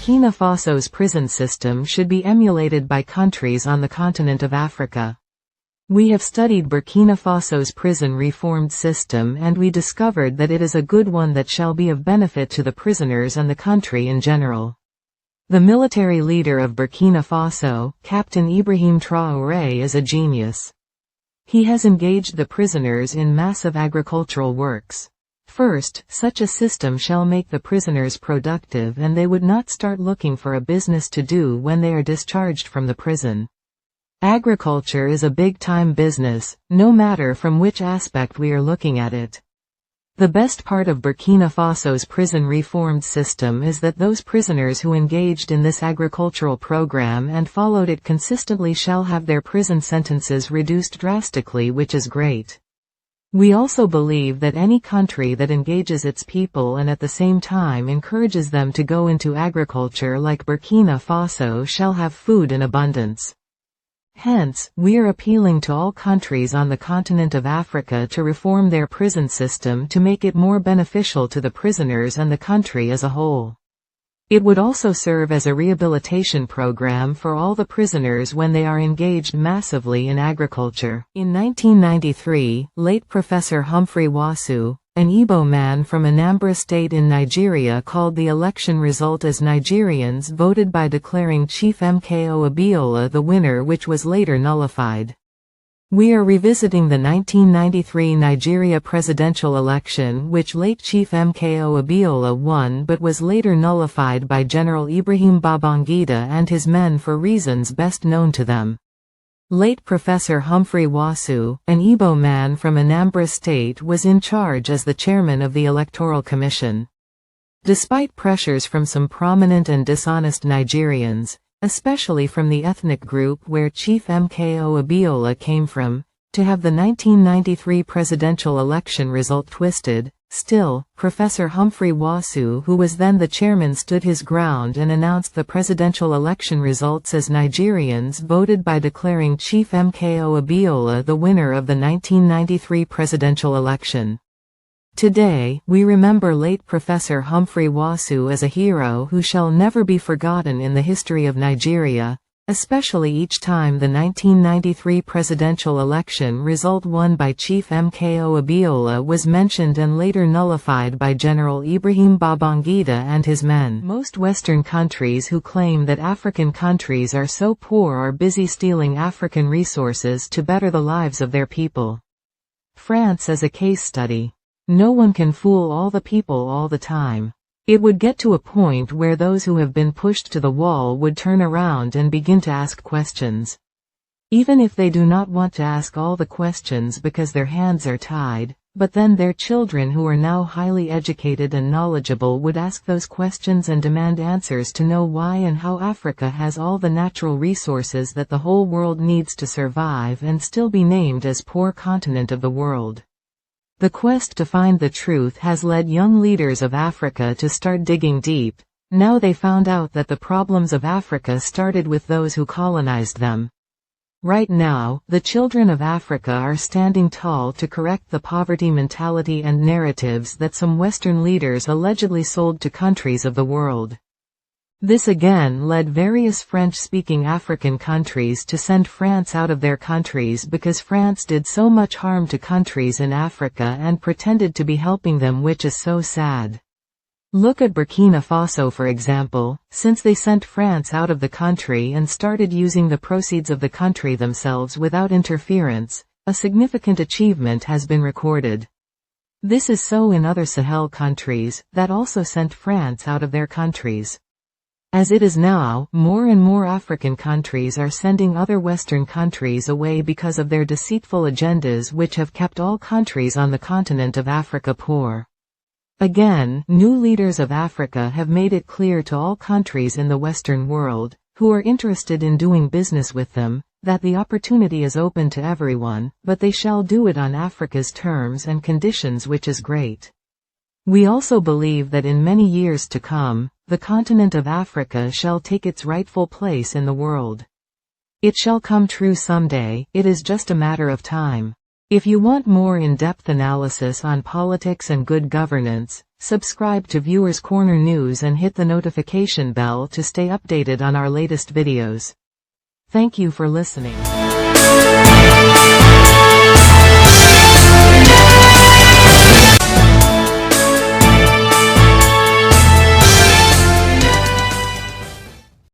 Burkina Faso's prison system should be emulated by countries on the continent of Africa. We have studied Burkina Faso's prison reformed system and we discovered that it is a good one that shall be of benefit to the prisoners and the country in general. The military leader of Burkina Faso, Captain Ibrahim Traoré, is a genius. He has engaged the prisoners in massive agricultural works. First, such a system shall make the prisoners productive and they would not start looking for a business to do when they are discharged from the prison. Agriculture is a big-time business, no matter from which aspect we are looking at it. The best part of Burkina Faso's prison reformed system is that those prisoners who engaged in this agricultural program and followed it consistently shall have their prison sentences reduced drastically, which is great. We also believe that any country that engages its people and at the same time encourages them to go into agriculture like Burkina Faso shall have food in abundance. Hence, we are appealing to all countries on the continent of Africa to reform their prison system to make it more beneficial to the prisoners and the country as a whole. It would also serve as a rehabilitation program for all the prisoners when they are engaged massively in agriculture. In 1993, late Professor Humphrey Wasu, an Igbo man from Anambra State in Nigeria, called the election result as Nigerians voted by declaring Chief Mko Abiola the winner, which was later nullified. We are revisiting the 1993 Nigeria presidential election, which late Chief Mko Abiola won but was later nullified by General Ibrahim Babangida and his men for reasons best known to them. Late Professor Humphrey Wasu, an Igbo man from Anambra State, was in charge as the chairman of the Electoral Commission. Despite pressures from some prominent and dishonest Nigerians, especially from the ethnic group where Chief Mko Abiola came from, to have the 1993 presidential election result twisted, still, Professor Humphrey Wasu, who was then the chairman, stood his ground and announced the presidential election results as Nigerians voted by declaring Chief Mko Abiola the winner of the 1993 presidential election. Today, we remember late Professor Humphrey Wasu as a hero who shall never be forgotten in the history of Nigeria, especially each time the 1993 presidential election result won by Chief Mko Abiola was mentioned and later nullified by General Ibrahim Babangida and his men. Most Western countries who claim that African countries are so poor are busy stealing African resources to better the lives of their people. France is a case study. No one can fool all the people all the time. It would get to a point where those who have been pushed to the wall would turn around and begin to ask questions. Even if they do not want to ask all the questions because their hands are tied, but then their children who are now highly educated and knowledgeable would ask those questions and demand answers to know why and how Africa has all the natural resources that the whole world needs to survive and still be named as poor continent of the world. The quest to find the truth has led young leaders of Africa to start digging deep. Now they found out that the problems of Africa started with those who colonized them. Right now, the children of Africa are standing tall to correct the poverty mentality and narratives that some Western leaders allegedly sold to countries of the world. This again led various French-speaking African countries to send France out of their countries because France did so much harm to countries in Africa and pretended to be helping them, which is so sad. Look at Burkina Faso for example. Since they sent France out of the country and started using the proceeds of the country themselves without interference, a significant achievement has been recorded. This is so in other Sahel countries, that also sent France out of their countries. As it is now, more and more African countries are sending other Western countries away because of their deceitful agendas, which have kept all countries on the continent of Africa poor. Again, new leaders of Africa have made it clear to all countries in the Western world, who are interested in doing business with them, that the opportunity is open to everyone, but they shall do it on Africa's terms and conditions, which is great. We also believe that in many years to come, the continent of Africa shall take its rightful place in the world. It shall come true someday, it is just a matter of time. If you want more in-depth analysis on politics and good governance, subscribe to Viewers Corner News and hit the notification bell to stay updated on our latest videos. Thank you for listening.